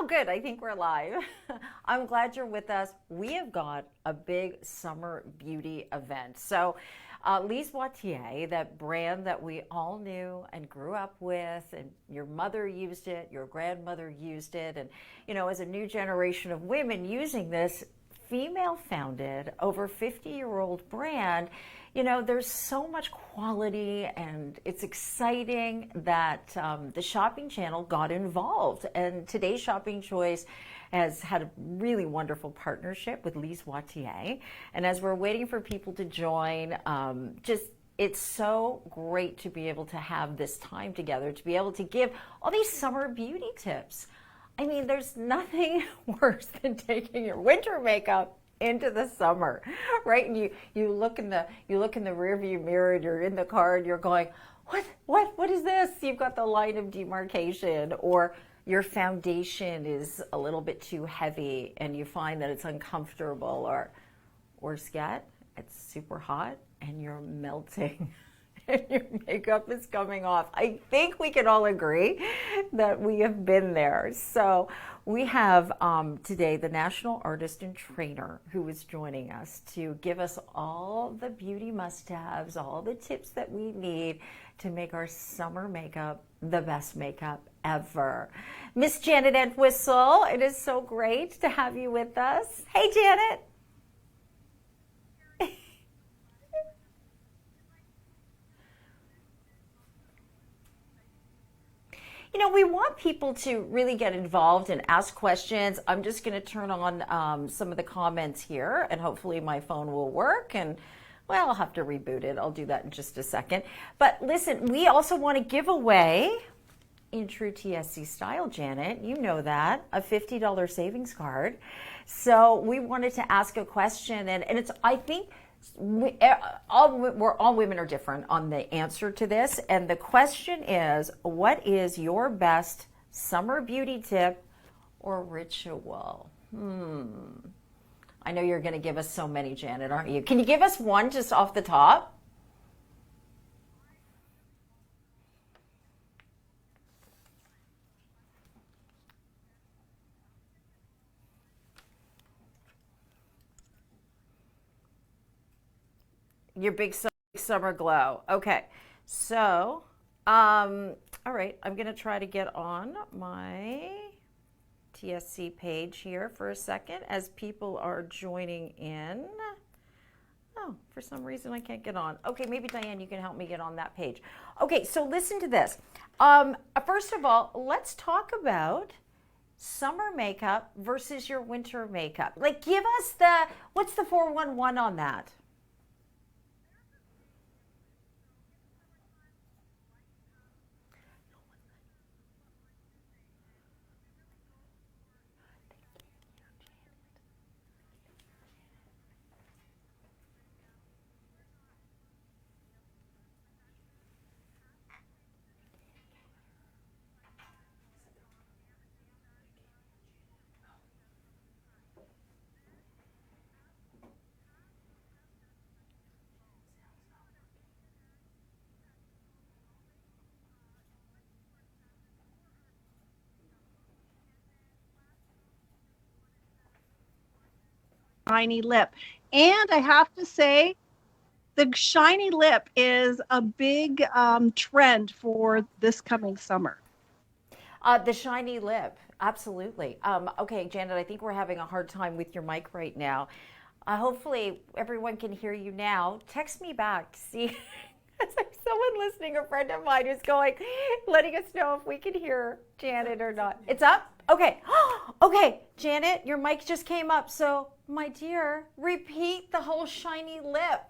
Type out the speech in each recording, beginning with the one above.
good. I think we're live. I'm glad you're with us. We have got a big summer beauty event. So, Lise Watier, that brand that we all knew and grew up with, and your mother used it, your grandmother used it, and as a new generation of women using this female founded, over 50-year-old brand, there's so much quality, and it's exciting that the shopping channel got involved. And today's shopping choice has had a really wonderful partnership with Lise Watier. And as we're waiting for people to join, it's so great to be able to have this time together, to be able to give all these summer beauty tips. I mean, there's nothing worse than taking your winter makeup into the summer, right? And you look in the rearview mirror, and you're in the car, and you're going, what is this? You've got the line of demarcation, or your foundation is a little bit too heavy, and you find that it's uncomfortable, or worse yet, it's super hot, and you're melting. And your makeup is coming off. I think we can all agree that we have been there. So we have today the national artist and trainer who is joining us to give us all the beauty must-haves, all the tips that we need to make our summer makeup the best makeup ever. Miss Janet Entwistle, it is so great to have you with us. Hey, Janet. We want people to really get involved and ask questions. I'm just going to turn on some of the comments here, and hopefully my phone will work. And, well, I'll have to reboot it. I'll do that in just a second. But listen, we also want to give away, in true TSC style, Janet, you know that, a $50 savings card. So we wanted to ask a question, and it's, I think, all women are different on the answer to this, and the question is, what is your best summer beauty tip or ritual? I know you're going to give us so many, Janet, aren't you? Can you give us one just off the top? Your big summer glow. Okay. So, all right, I'm going to try to get on my TSC page here for a second as people are joining in. Oh, for some reason I can't get on. Okay, maybe Diane, you can help me get on that page. Okay, so listen to this. First of all, let's talk about summer makeup versus your winter makeup. Like, give us what's the 411 on that? Shiny lip. And I have to say, the shiny lip is a big trend for this coming summer. The shiny lip, absolutely. Okay, Janet, I think we're having a hard time with your mic right now. Hopefully everyone can hear you now. Text me back to see. It's like someone listening, a friend of mine who's going, letting us know if we can hear Janet or not. It's up? Okay. Okay, Janet, your mic just came up. So, my dear, repeat the whole shiny lip.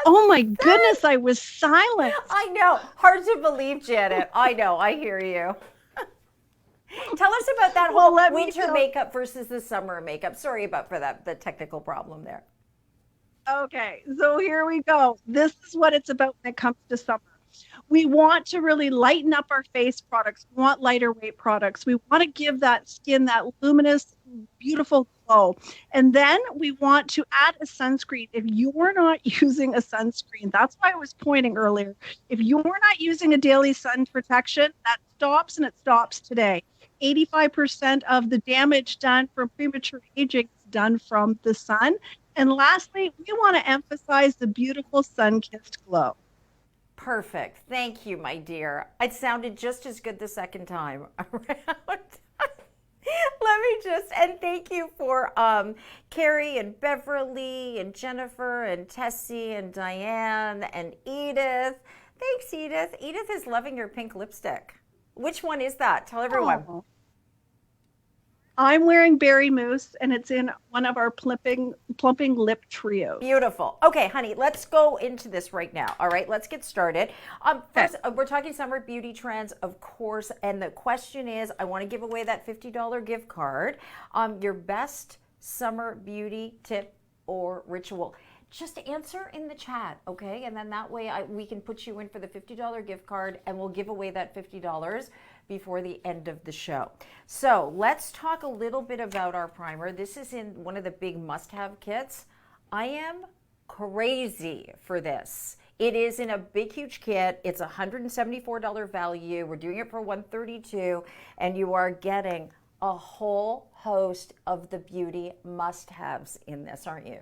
Oh my goodness, I was silent. I know. Hard to believe, Janet. I know. I hear you. Tell us about that whole winter makeup versus the summer makeup. Sorry about the technical problem there. Okay, so here we go. This is what it's about when it comes to summer. We want to really lighten up our face products. We want lighter weight products. We want to give that skin that luminous, beautiful glow. And then we want to add a sunscreen. If you're not using a sunscreen, that's why I was pointing earlier. If you're not using a daily sun protection, that stops, and it stops today. 85% of the damage done from premature aging is done from the sun. And lastly, we want to emphasize the beautiful sun-kissed glow. Perfect. Thank you, my dear. It sounded just as good the second time around. Let me just, and thank you for Carrie and Beverly and Jennifer and Tessie and Diane and Edith. Thanks, Edith. Edith is loving your pink lipstick. Which one is that? Tell everyone. Oh. I'm wearing Berry Mousse, and it's in one of our plumping lip trios. Beautiful. Okay, honey, let's go into this right now. All right, let's get started. First, we're talking summer beauty trends, of course, and the question is, I want to give away that $50 gift card. Your best summer beauty tip or ritual. Just answer in the chat, okay? And then that way we can put you in for the $50 gift card, and we'll give away that $50 before the end of the show. So let's talk a little bit about our primer. This is in one of the big must-have kits. I am crazy for this. It is in a big, huge kit. It's a $174 value. We're doing it for $132, and you are getting a whole host of the beauty must-haves in this, aren't you?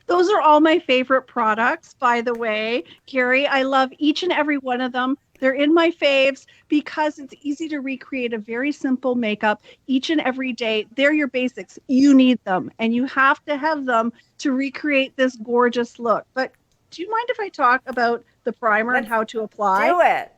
Those are all my favorite products, by the way, Carrie. I love each and every one of them. They're in my faves because it's easy to recreate a very simple makeup each and every day. They're your basics. You need them, and you have to have them to recreate this gorgeous look. But do you mind if I talk about the primer and how to apply? Do it.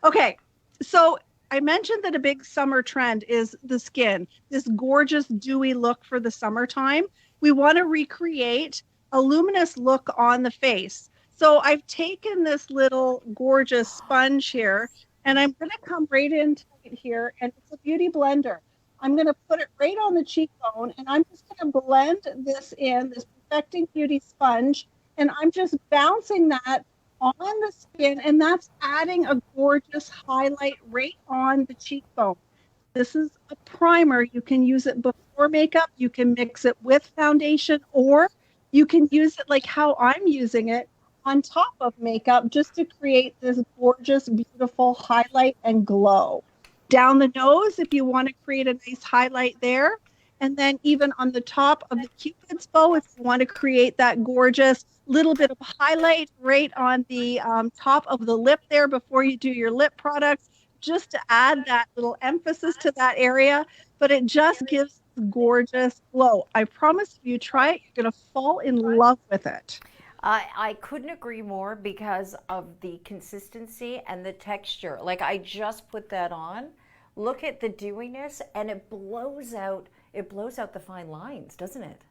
Okay, so I mentioned that a big summer trend is the skin, this gorgeous dewy look for the summertime. We want to recreate a luminous look on the face. So I've taken this little gorgeous sponge here, and I'm going to come right into it here, and it's a beauty blender. I'm going to put it right on the cheekbone, and I'm just going to blend this in, this Perfecting Beauty sponge, and I'm just bouncing that on the skin, and that's adding a gorgeous highlight right on the cheekbone. This is a primer. You can use it before makeup, you can mix it with foundation, or you can use it like how I'm using it on top of makeup just to create this gorgeous, beautiful highlight and glow. Down the nose, if you want to create a nice highlight there. And then even on the top of the Cupid's bow, if you want to create that gorgeous little bit of highlight right on the top of the lip there before you do your lip products, just to add that little emphasis to that area. But it just gives gorgeous glow. I promise if you try it, you're going to fall in love with it. I couldn't agree more because of the consistency and the texture. Like I just put that on. Look at the dewiness, and it blows out the fine lines, doesn't it?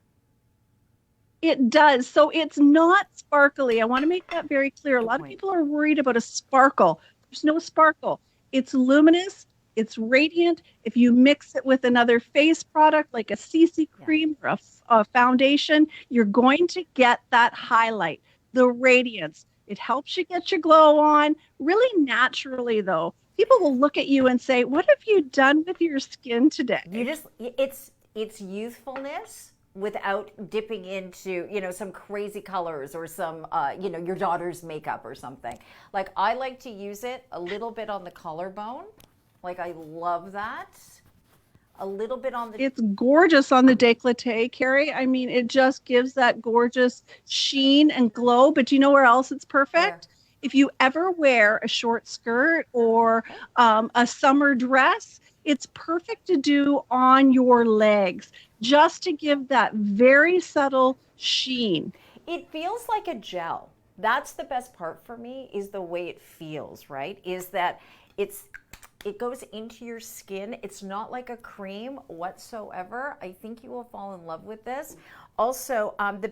It does. So it's not sparkly. I want to make that very clear. A lot of people are worried about a sparkle. There's no sparkle. It's luminous. It's radiant. If you mix it with another face product like a CC cream or a foundation, you're going to get that highlight, the radiance. It helps you get your glow on really naturally, though. People will look at you and say, "What have you done with your skin today?" It's youthfulness without dipping into, some crazy colors or some, your daughter's makeup or something. Like I like to use it a little bit on the collarbone. Like I love that. A little bit on the... It's gorgeous on the décolleté, Carrie. I mean, it just gives that gorgeous sheen and glow. But do you know where else it's perfect? If you ever wear a short skirt or a summer dress, it's perfect to do on your legs, just to give that very subtle sheen. It feels like a gel. That's the best part for me, is the way it feels, right? Is that it goes into your skin. It's not like a cream whatsoever. I think you will fall in love with this. Also, the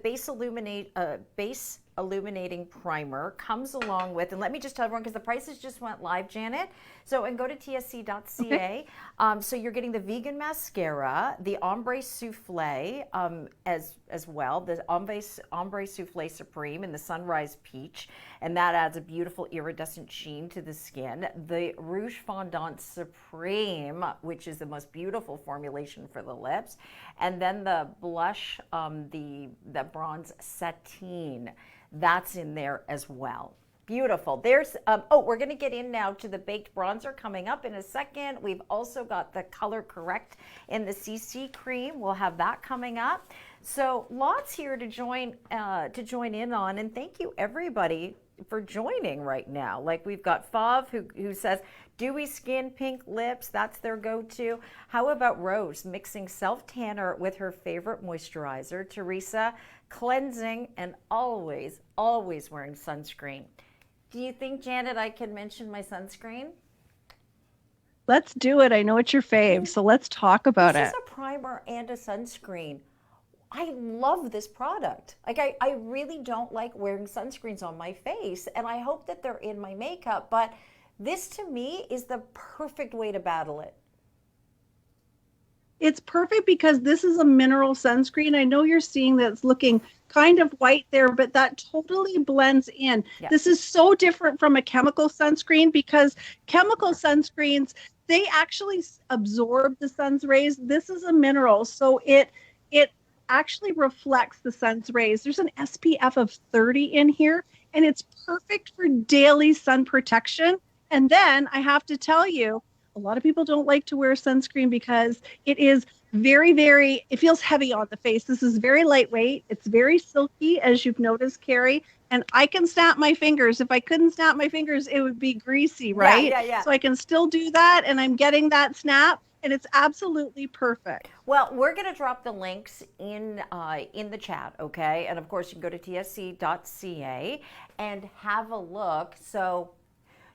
base illuminating primer comes along with, and let me just tell everyone, because the prices just went live, Janet. So, and go to tsc.ca. So you're getting the vegan mascara, the ombre souffle as well, the ombre souffle supreme in the sunrise peach, and that adds a beautiful iridescent sheen to the skin. The rouge fondant supreme, which is the most beautiful formulation for the lips, and then the blush, the bronze sateen. That's in there as well. Beautiful. There's, we're going to get in now to the baked bronzer coming up in a second. We've also got the Color Correct in the CC cream. We'll have that coming up. So lots here to join in on. And thank you everybody for joining right now. Like we've got Fav who says, dewy skin, pink lips, that's their go-to. How about Rose mixing self-tanner with her favorite moisturizer? Teresa, cleansing and always wearing sunscreen. Do you think, Janet, I can mention my sunscreen? Let's do it. I know it's your fave, so let's talk about it. This is a primer and a sunscreen. I love this product. Like I really don't like wearing sunscreens on my face, and I hope that they're in my makeup, but this to me is the perfect way to battle it. It's perfect because this is a mineral sunscreen. I know you're seeing that it's looking kind of white there, but that totally blends in. Yeah. This is so different from a chemical sunscreen because chemical sunscreens, they actually absorb the sun's rays. This is a mineral, so it actually reflects the sun's rays. There's an SPF of 30 in here, and it's perfect for daily sun protection. And then I have to tell you, a lot of people don't like to wear sunscreen because it is it feels heavy on the face. This is very lightweight. It's very silky, as you've noticed, Carrie. And I can snap my fingers. If I couldn't snap my fingers, it would be greasy, right? Yeah. So I can still do that, and I'm getting that snap, and it's absolutely perfect. Well, we're going to drop the links in the chat, okay? And of course, you can go to tsc.ca and have a look. So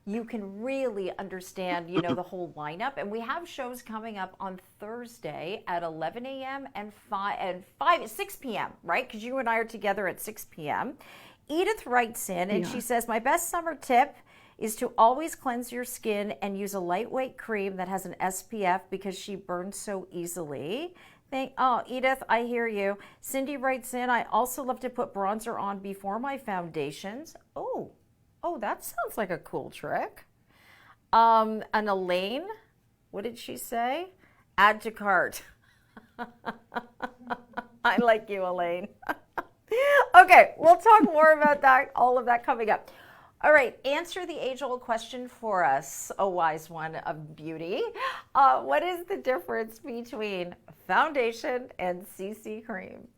you can really understand, the whole lineup. And we have shows coming up on Thursday at 11 a.m. and 6 p.m., right? Because you and I are together at 6 p.m. Edith writes in and she says, my best summer tip is to always cleanse your skin and use a lightweight cream that has an SPF because she burns so easily. Edith, I hear you. Cindy writes in, I also love to put bronzer on before my foundations. Oh, that sounds like a cool trick. And Elaine, what did she say? Add to cart. I like you, Elaine. Okay, we'll talk more about that, all of that coming up. All right, answer the age-old question for us, a wise one of beauty. What is the difference between foundation and CC cream?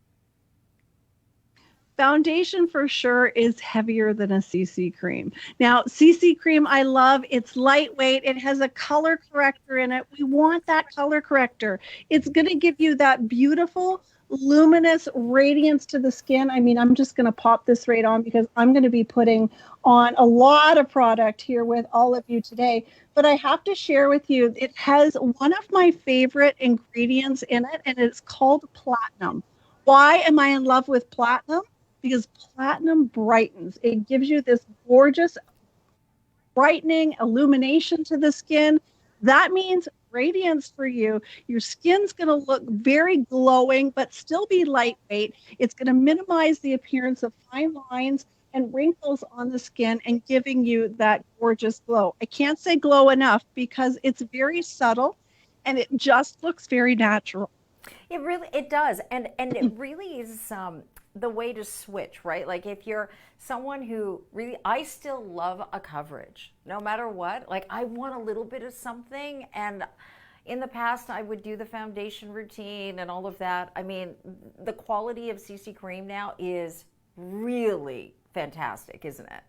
Foundation for sure is heavier than a CC cream. Now, CC cream, I love. It's lightweight. It has a color corrector in it. We want that color corrector. It's going to give you that beautiful, luminous radiance to the skin. I mean, I'm just going to pop this right on because I'm going to be putting on a lot of product here with all of you today. But I have to share with you, it has one of my favorite ingredients in it, and it's called platinum. Why am I in love with platinum? Because platinum brightens. It gives you this gorgeous brightening illumination to the skin. That means radiance for you. Your skin's going to look very glowing, but still be lightweight. It's going to minimize the appearance of fine lines and wrinkles on the skin and giving you that gorgeous glow. I can't say glow enough because it's very subtle and it just looks very natural. It does. And it really is the way to switch, right? Like if you're someone who really, I still love a coverage no matter what. Like I want a little bit of something, and in the past I would do the foundation routine and all of that. I mean, the quality of CC cream now is really fantastic, isn't it?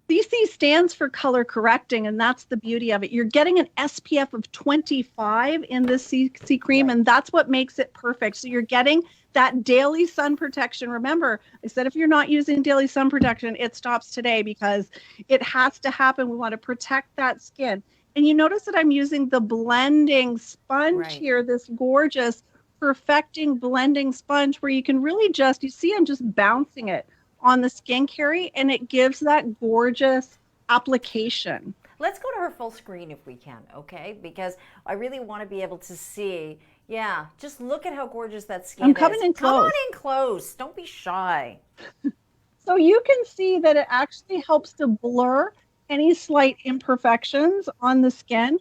CC stands for color correcting, and that's the beauty of it. You're getting an SPF of 25 in this CC cream, and that's what makes it perfect. So you're getting that daily sun protection. Remember, I said if you're not using daily sun protection, it stops today because it has to happen. We want to protect that skin. And you notice that I'm using the blending sponge here, this gorgeous perfecting blending sponge where you can really just, you see I'm just bouncing it on the skin, Carrie, and it gives that gorgeous application. Let's go to her full screen if we can, okay? Because I really want to be able to see. Yeah, just look at how gorgeous that skin is. I'm coming in close. Come on in close. Don't be shy. So you can see that it actually helps to blur any slight imperfections on the skin.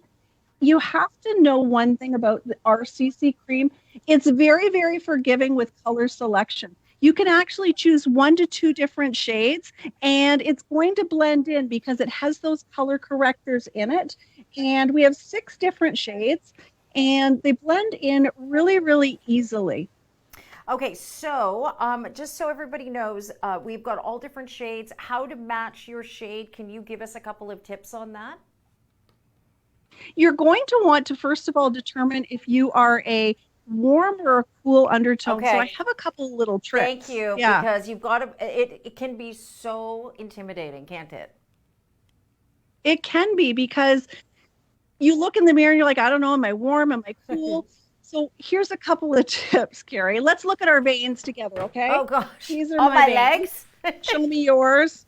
You have to know one thing about our CC cream. It's very, very forgiving with color selection. You can actually choose 1 to 2 different shades, and it's going to blend in because it has those color correctors in it. And we have 6 different shades, and they blend in really, really easily. Okay, so just so everybody knows, we've got all different shades. How to match your shade? Can you give us a couple of tips on that? You're going to want to, first of all, determine if you are a warm or a cool undertone. So I Okay, have a couple little thank tricks. you, Yeah, because you've got to, it can be so intimidating, can't it? it can be because you look in the mirror and you're like, I don't know, am I warm? Am I cool? So here's a couple of tips, Carrie. Let's look at our veins together, okay? Oh gosh, These are on my my veins. legs? Show me yours.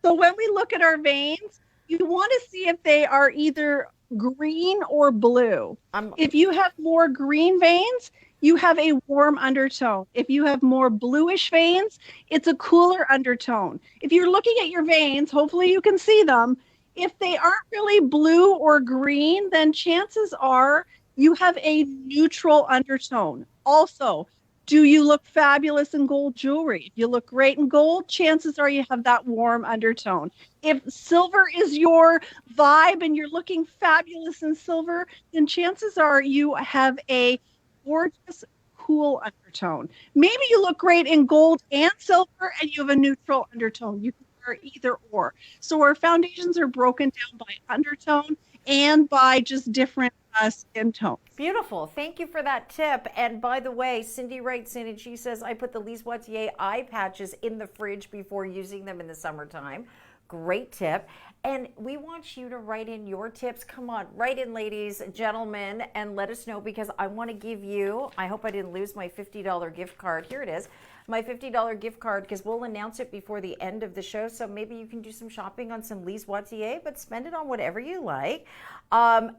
So when we look at our veins, you want to see if they are either green or blue. I'm If you have more green veins, you have a warm undertone. If you have more bluish veins, it's a cooler undertone. If you're looking at your veins, hopefully you can see them. If they aren't really blue or green, then chances are you have a neutral undertone. Also, do you look fabulous in gold jewelry? If you look great in gold, chances are you have that warm undertone. If silver is your vibe and you're looking fabulous in silver, then chances are you have a gorgeous, cool undertone. Maybe you look great in gold and silver and you have a neutral undertone. You can wear either or. So our foundations are broken down by undertone and by just different skin tones. beautiful. Thank you for that tip. And by the way, Cindy writes in and she says, I put the Lise Watier eye patches in the fridge before using them in the summertime. Great tip. And we want you to write in your tips. Come on, write in, ladies, gentlemen, and let us know, because I want to give you, I hope I didn't lose my $50 gift card. Here it is, my $50 gift card, because we'll announce it before the end of the show. So maybe you can do some shopping on some Lise Watier, but spend it on whatever you like.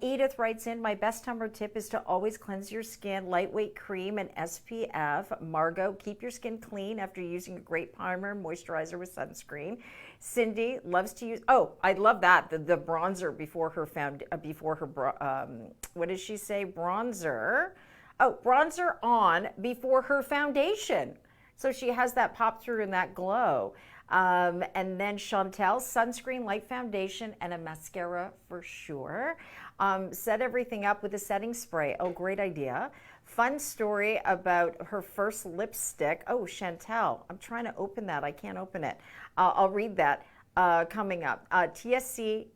Edith writes in, my best summer tip is to always cleanse your skin, lightweight cream and SPF. Margot, keep your skin clean after using a great primer, moisturizer with sunscreen. Cindy loves to use, oh, I love that, the bronzer before her what does she say, bronzer? Oh, bronzer on before her foundation. So she has that pop through and that glow. And then Chantel, sunscreen, light foundation, and a mascara for sure. Set everything up with a setting spray. Oh, great idea. Fun story about her first lipstick. Oh, Chantel, I'm trying to open that. I can't open it. I'll read that coming up. TSC,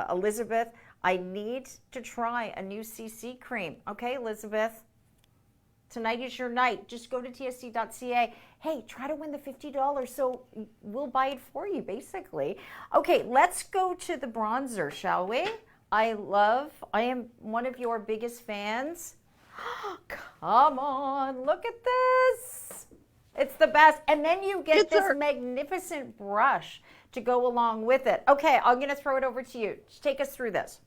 Elizabeth, I need to try a new CC cream. Okay, Elizabeth? Tonight is your night. Just go to tsc.ca. Hey, try to win the $50 so we'll buy it for you, basically. Okay, let's go to the bronzer, shall we? I am one of your biggest fans. Come on, look at this. It's the best. And then you get this magnificent brush to go along with it. Okay, I'm going to throw it over to you. Just take us through this.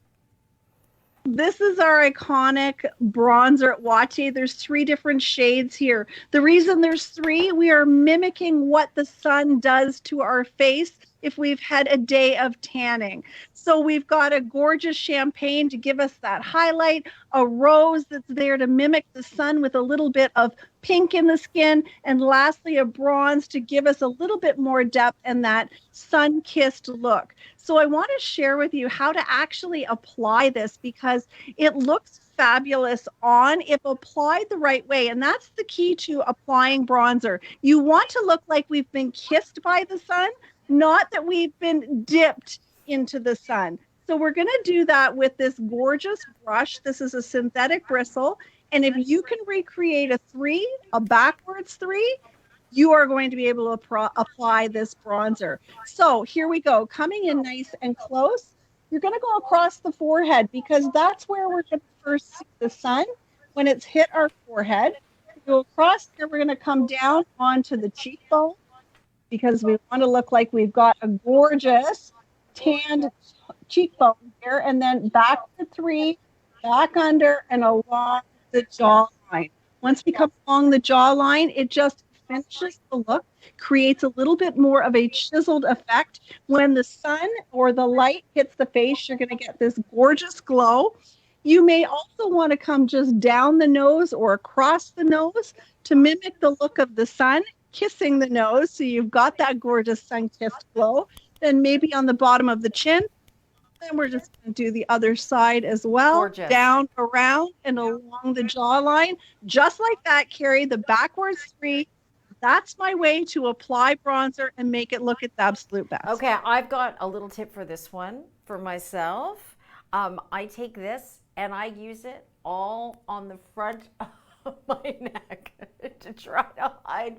This is our iconic bronzer at Watier. There's 3 different shades here. The reason there's 3, we are mimicking what the sun does to our face if we've had a day of tanning. So we've got a gorgeous champagne to give us that highlight, a rose that's there to mimic the sun with a little bit of pink in the skin, and lastly, a bronze to give us a little bit more depth and that sun-kissed look. So I want to share with you how to actually apply this, because it looks fabulous on if applied the right way. And that's the key to applying bronzer. You want to look like we've been kissed by the sun, not that we've been dipped into the sun. So we're going to do that with this gorgeous brush. This is a synthetic bristle. And if you can recreate a 3, a backwards 3, you are going to be able to apply this bronzer. So here we go. Coming in nice and close. You're going to go across the forehead, because that's where we're going to first see the sun when it's hit our forehead. Go across here. We're going to come down onto the cheekbone, because we want to look like we've got a gorgeous tanned cheekbone here, and then back to 3, back under, and along the jawline. Once we come along the jawline, it just finishes the look, creates a little bit more of a chiseled effect. When the sun or the light hits the face, you're going to get this gorgeous glow. You may also want to come just down the nose or across the nose to mimic the look of the sun, kissing the nose. So you've got that gorgeous sun-kissed glow. Then maybe on the bottom of the chin. Then we're just going to do the other side as well. Gorgeous. Down, around, and along the jawline. Just like that, Carrie, the backwards 3. That's my way to apply bronzer and make it look its absolute best. Okay, I've got a little tip for this one for myself. I take this and I use it all on the front of my neck to try to hide,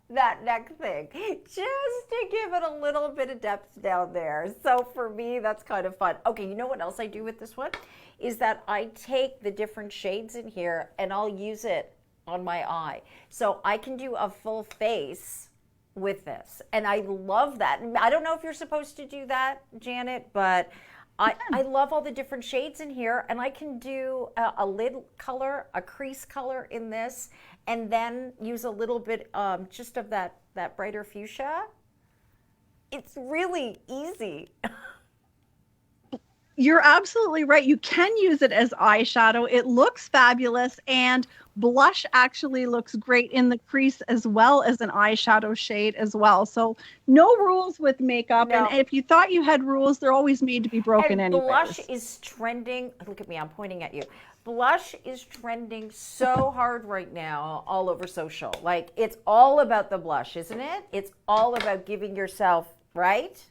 that neck thing, just to give it a little bit of depth down there. So for me, that's kind of fun. Okay, you know what else I do with this one? Is that I take the different shades in here and I'll use it on my eye. So I can do a full face with this. And I love that. I don't know if you're supposed to do that, Janet, but I love all the different shades in here, and I can do a lid color, a crease color in this, and then use a little bit just of that brighter fuchsia. It's really easy. You're absolutely right. You can use it as eyeshadow. It looks fabulous, and blush actually looks great in the crease as well as an eyeshadow shade as well. So no rules with makeup. No. And if you thought you had rules, they're always made to be broken anyway. anyways. Blush is trending. Look at me, I'm pointing at you. Blush is trending so hard right now all over social. Like, it's all about the blush, isn't it? It's all about giving yourself, right?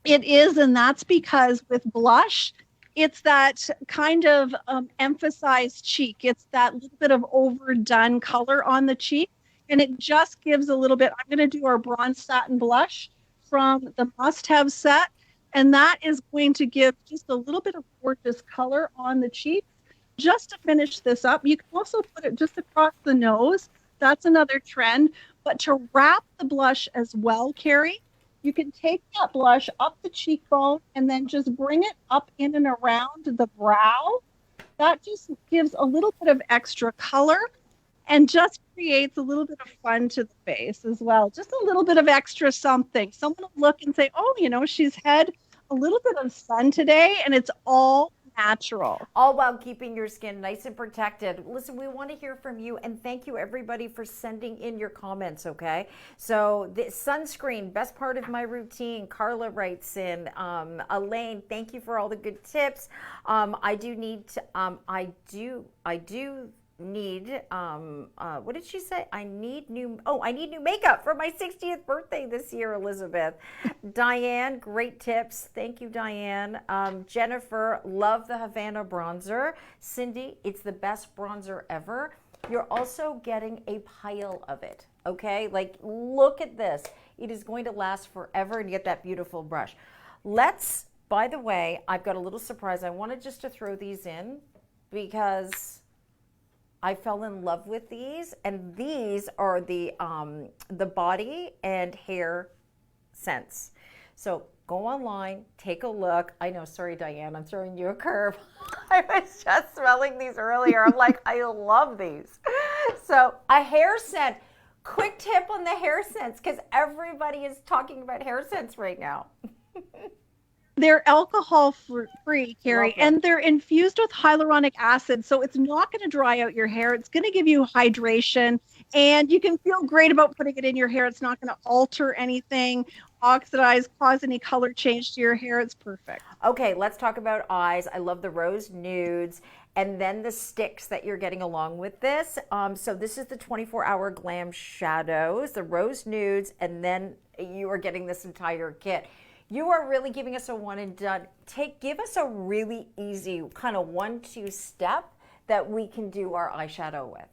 It is, and that's because with blush, it's that kind of emphasized cheek. It's that little bit of overdone color on the cheek, and it just gives a little bit. I'm going to do our Bronze Satin Blush from the Must Have set, and that is going to give just a little bit of gorgeous color on the cheeks. Just to finish this up, you can also put it just across the nose. That's another trend. But to wrap the blush as well, Carrie, you can take that blush up the cheekbone and then just bring it up in and around the brow. That just gives a little bit of extra color and just creates a little bit of fun to the face as well. Just a little bit of extra something. Someone will look and say, oh, she's had a little bit of sun today, and it's all natural. All while keeping your skin nice and protected. Listen, we want to hear from you, and thank you everybody for sending in your comments, okay? So the sunscreen, best part of my routine. Carla writes in. Elaine, thank you for all the good tips. I do need, what did she say? I need new makeup for my 60th birthday this year, Elizabeth. Diane, great tips. Thank you, Diane. Jennifer, love the Havana bronzer. Cindy, it's the best bronzer ever. You're also getting a pile of it, okay? Like, look at this. It is going to last forever, and you get that beautiful brush. By the way, I've got a little surprise. I wanted just to throw these in because I fell in love with these, and these are the body and hair scents. So go online, take a look. I know, sorry, Diane, I'm throwing you a curve. I was just smelling these earlier. I'm like, I love these. So a hair scent. Quick tip on the hair scents, because everybody is talking about hair scents right now. They're alcohol-free, Carrie, and they're infused with hyaluronic acid, so it's not going to dry out your hair. It's going to give you hydration, and you can feel great about putting it in your hair. It's not going to alter anything, oxidize, cause any color change to your hair. It's perfect. Okay, let's talk about eyes. I love the rose nudes, and then the sticks that you're getting along with this. So this is the 24-hour glam shadows, the rose nudes, and then you are getting this entire kit. You are really giving us a one and done. Give us a really easy kind of 1-2 step that we can do our eyeshadow with.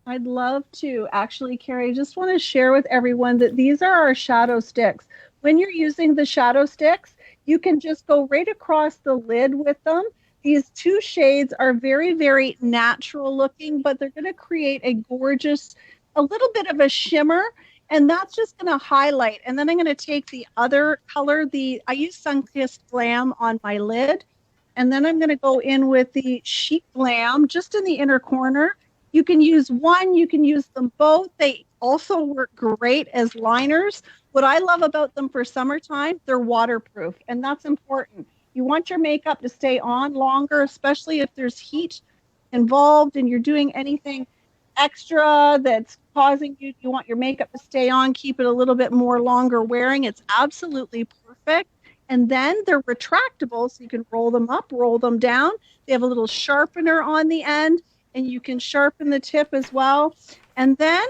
I'd love to. Actually, Carrie, I just want to share with everyone that these are our shadow sticks. When you're using the shadow sticks, you can just go right across the lid with them. These 2 shades are very, very natural looking, but they're going to create a gorgeous, a little bit of a shimmer. And that's just going to highlight. And then I'm going to take the other color. I use Sunkissed Glam on my lid. And then I'm going to go in with the Chic Glam just in the inner corner. You can use one. You can use them both. They also work great as liners. What I love about them for summertime, they're waterproof. And that's important. You want your makeup to stay on longer, especially if there's heat involved and you're doing anything extra that's causing you want your makeup to stay on, keep it a little bit more longer wearing. It's absolutely perfect. And then they're retractable, so you can roll them up, roll them down. They have a little sharpener on the end, and you can sharpen the tip as well. And then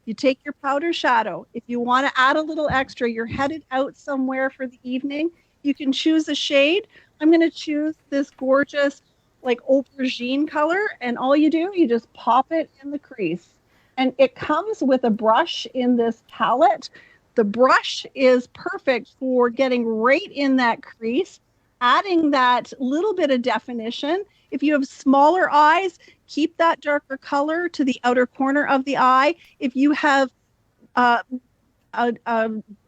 you take your powder shadow. If you want to add a little extra, you're headed out somewhere for the evening, you can choose a shade. I'm going to choose this gorgeous like aubergine color, and all you do, you just pop it in the crease. And it comes with a brush in this palette. The brush is perfect for getting right in that crease, adding that little bit of definition. If you have smaller eyes, keep that darker color to the outer corner of the eye. If you have a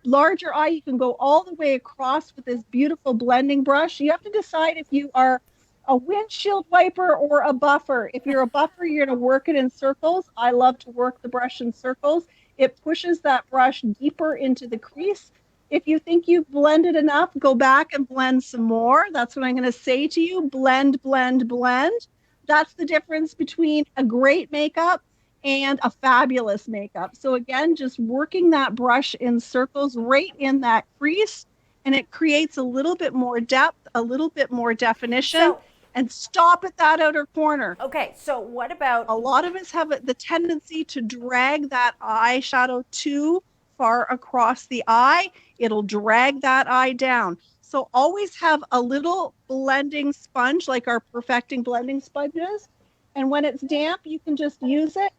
larger eye, you can go all the way across with this beautiful blending brush. You have to decide if you are a windshield wiper or a buffer. If you're a buffer, you're going to work it in circles. I love to work the brush in circles. It pushes that brush deeper into the crease. If you think you've blended enough, go back and blend some more. That's what I'm going to say to you. Blend, blend, blend. That's the difference between a great makeup and a fabulous makeup. So again, just working that brush in circles right in that crease, and it creates a little bit more depth, a little bit more definition. And stop at that outer corner. Okay, so what about... A lot of us have the tendency to drag that eyeshadow too far across the eye. It'll drag that eye down. So always have a little blending sponge, like our Perfecting blending sponges. And when it's damp, you can just use it,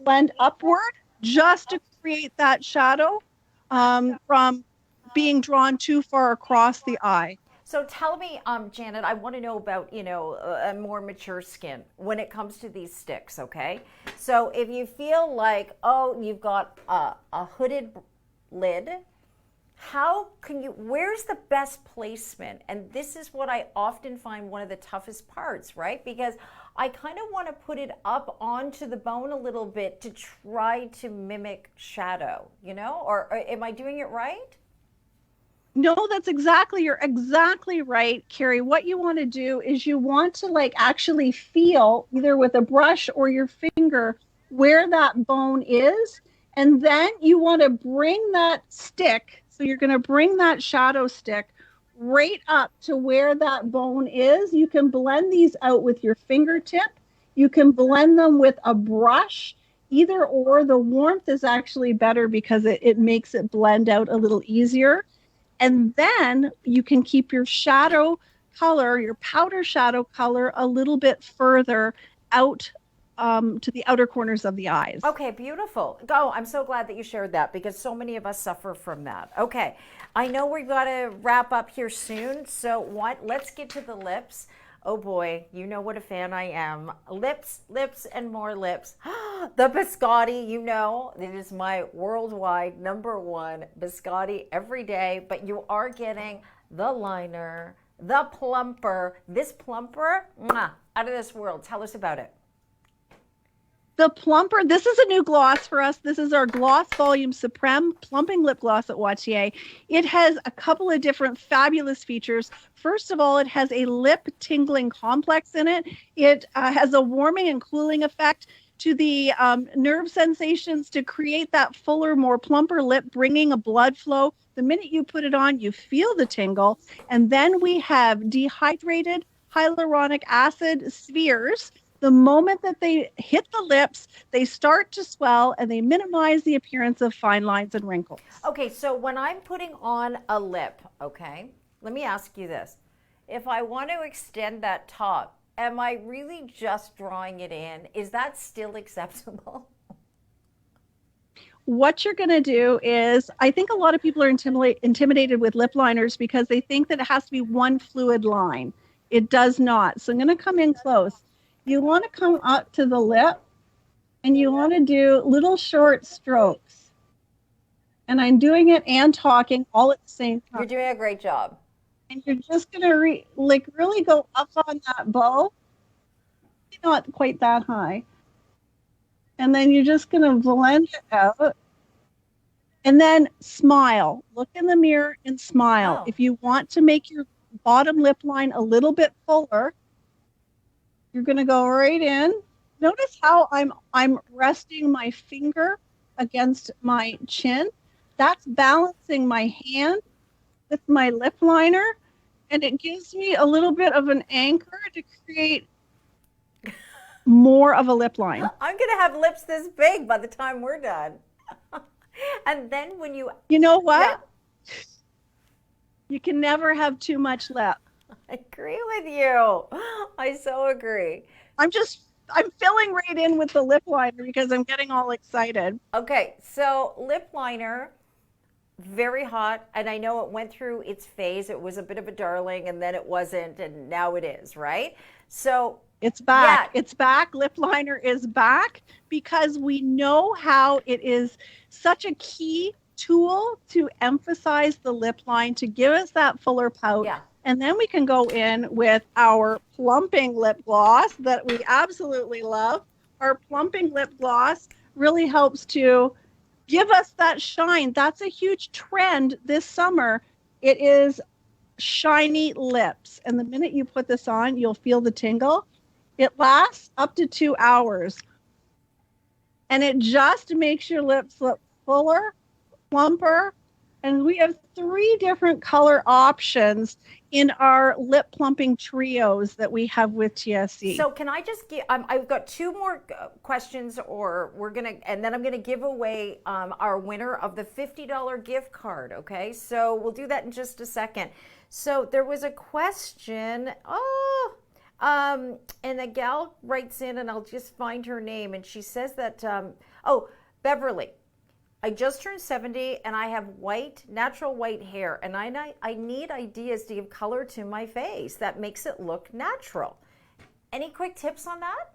blend upward, just to create that shadow from being drawn too far across the eye. So tell me, Janet, I want to know about, a more mature skin when it comes to these sticks, okay? So if you feel like, you've got a hooded lid, where's the best placement? And this is what I often find one of the toughest parts, right? Because I kind of want to put it up onto the bone a little bit to try to mimic shadow, or am I doing it right? No, you're exactly right, Carrie. What you want to do is you want to actually feel either with a brush or your finger where that bone is. And then you want to bring that stick. So you're going to bring that shadow stick right up to where that bone is. You can blend these out with your fingertip. You can blend them with a brush. Either or, the warmth is actually better because it makes it blend out a little easier. And then you can keep your shadow color, your powder shadow color, a little bit further out to the outer corners of the eyes. Okay, beautiful. I'm so glad that you shared that because so many of us suffer from that. Okay, I know we've got to wrap up here soon. So let's get to the lips. Oh boy, you know what a fan I am. Lips, and more lips. The biscotti, it is my worldwide #1 biscotti every day, but you are getting the liner, the plumper. This plumper, out of this world. Tell us about it. The plumper, this is a new gloss for us. This is our Gloss Volume Supreme Plumping Lip Gloss at Watier. It has a couple of different fabulous features. First of all, it has a lip tingling complex in it. It has a warming and cooling effect to the nerve sensations to create that fuller, more plumper lip, bringing a blood flow. The minute you put it on, you feel the tingle. And then we have dehydrated hyaluronic acid spheres. The moment that they hit the lips, they start to swell and they minimize the appearance of fine lines and wrinkles. Okay, so when I'm putting on a lip, okay, let me ask you this. If I want to extend that top, am I really just drawing it in? Is that still acceptable? What you're going to do is, I think a lot of people are intimidated with lip liners because they think that it has to be one fluid line. It does not. So I'm going to come in close. You want to come up to the lip and you want to do little short strokes. And I'm doing it and talking all at the same time. You're doing a great job. And you're just going to really go up on that bow. Not quite that high. And then you're just going to blend it out. And then smile. Look in the mirror and smile. Oh. If you want to make your bottom lip line a little bit fuller. You're going to go right in. Notice how I'm resting my finger against my chin. That's balancing my hand with my lip liner, and it gives me a little bit of an anchor to create more of a lip line. I'm going to have lips this big by the time we're done. And then when you... You know what? Yeah. You can never have too much lip. I agree with you. I so agree. I'm filling right in with the lip liner because I'm getting all excited. Okay, so lip liner, very hot, and I know it went through its phase. It was a bit of a darling, and then it wasn't, and now it is, right? So it's back. Yeah. It's back. Lip liner is back because we know how it is such a key tool to emphasize the lip line, to give us that fuller pout. Yeah. And then we can go in with our plumping lip gloss that we absolutely love. Our plumping lip gloss really helps to give us that shine. That's a huge trend this summer. It is shiny lips. And the minute you put this on, you'll feel the tingle. It lasts up to 2 hours. And it just makes your lips look fuller, plumper. And we have 3 different color options in our lip plumping trios that we have with TSC. So can I just give, I've got 2 more questions, and then I'm gonna give away our winner of the $50 gift card, okay? So we'll do that in just a second. So there was a question, and the gal writes in, and I'll just find her name, and she says that, Beverly. I just turned 70 and I have natural white hair, and I need ideas to give color to my face that makes it look natural. Any quick tips on that?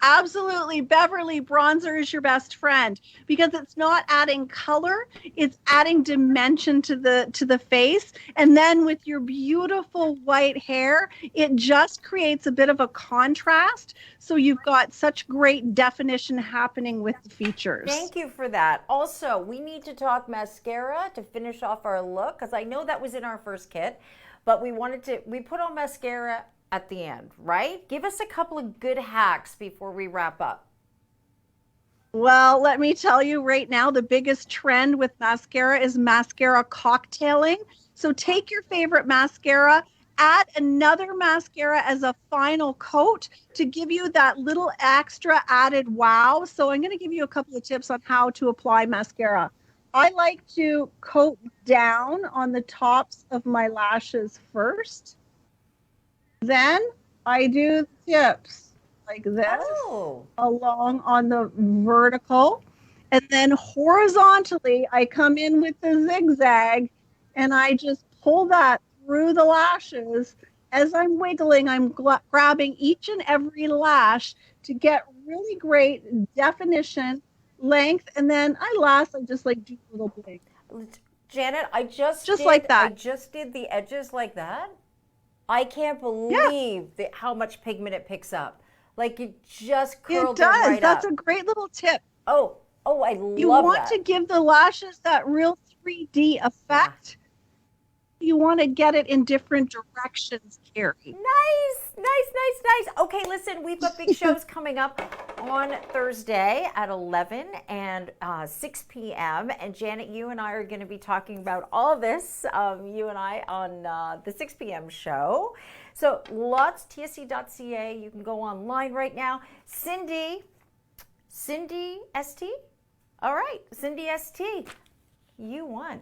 Absolutely. Beverly, bronzer is your best friend because it's not adding color, it's adding dimension to the face. And then with your beautiful white hair, it just creates a bit of a contrast. So you've got such great definition happening with the features. Thank you for that. Also, we need to talk mascara to finish off our look, because I know that was in our first kit, but we put on mascara at the end, right? Give us a couple of good hacks before we wrap up. Well, let me tell you right now, the biggest trend with mascara is mascara cocktailing. So take your favorite mascara, add another mascara as a final coat to give you that little extra added wow. So I'm going to give you a couple of tips on how to apply mascara. I like to coat down on the tops of my lashes first. Then I do the tips like this along on the vertical. And then horizontally, I come in with the zigzag and I just pull that through the lashes. As I'm wiggling, I'm grabbing each and every lash to get really great definition, length. And then I just like do a little blink. Janet, I just like that. I just did the edges like that. I can't believe how much pigment it picks up. Like it just curled them right up. It does. That's a great little tip. Oh, I love that. You want to give the lashes that real 3D effect. Yeah. You want to get it in different directions, Carrie. Nice. Okay, listen, we've got big shows coming up on Thursday at 11 and 6 p.m. And Janet, you and I are going to be talking about all of this, you and I, on the 6 p.m. show. So lots, tsc.ca. You can go online right now. Cindy ST? All right, Cindy ST, you won.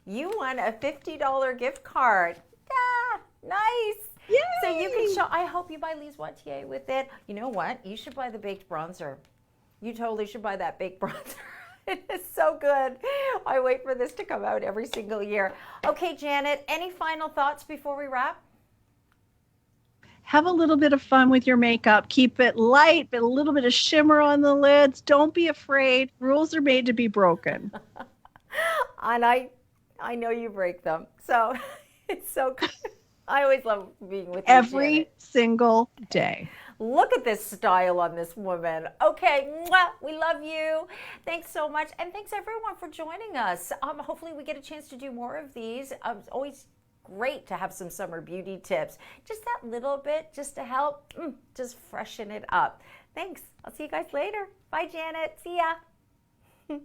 You won a $50 gift card. Nice. Yay! So you can show. I hope you buy Lise Watier with it. You know what? You should buy the baked bronzer. You totally should buy that baked bronzer. It is so good. I wait for this to come out every single year. Okay, Janet, any final thoughts before we wrap? Have a little bit of fun with your makeup. Keep it light, but a little bit of shimmer on the lids. Don't be afraid. Rules are made to be broken. And I know you break them. So it's so good. I always love being with you, every Janet. Single day. Look at this style on this woman. Okay, we love you. Thanks so much. And thanks everyone for joining us. Hopefully we get a chance to do more of these. It's always great to have some summer beauty tips. Just that little bit, just to help, just freshen it up. Thanks. I'll see you guys later. Bye, Janet. See ya.